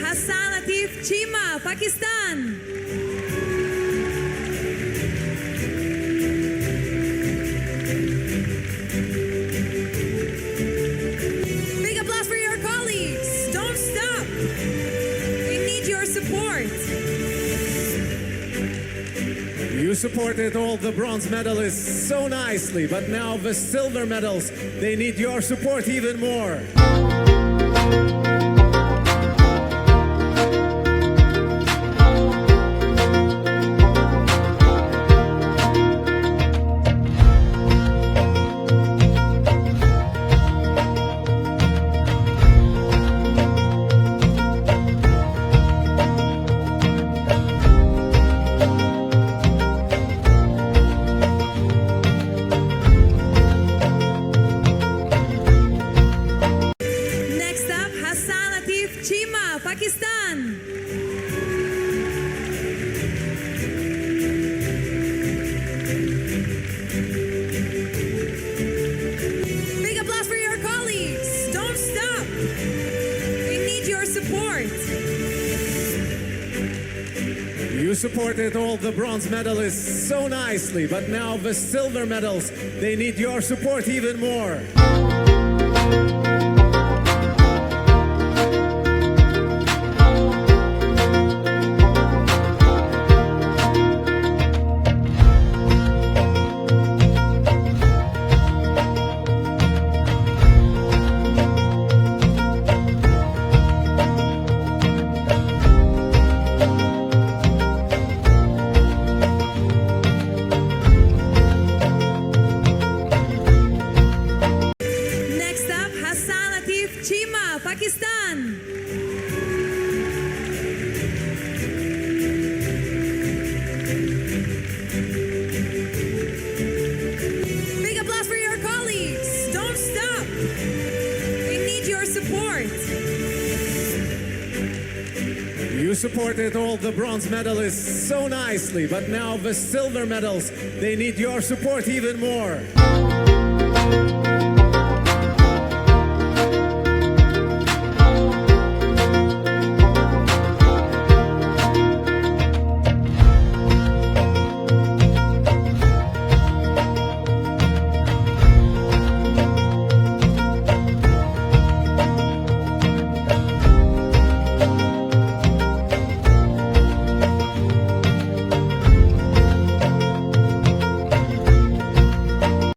Hassan Latif Chima, Pakistan. Big applause for your colleagues. Don't stop. We need your support. You supported all the bronze medalists so nicely, but now the silver medals, they need your support even more. Next up, Hassan Latif Chima, Pakistan. Big applause for your colleagues. Don't stop. We need your support. You supported all the bronze medalists so nicely, but now the silver medals, they need your support even more. Next up, Hassan Latif Chima, Pakistan. Big applause for your colleagues. Don't stop. We need your support. You supported all the bronze medalists so nicely, but now the silver medals, they need your support even more.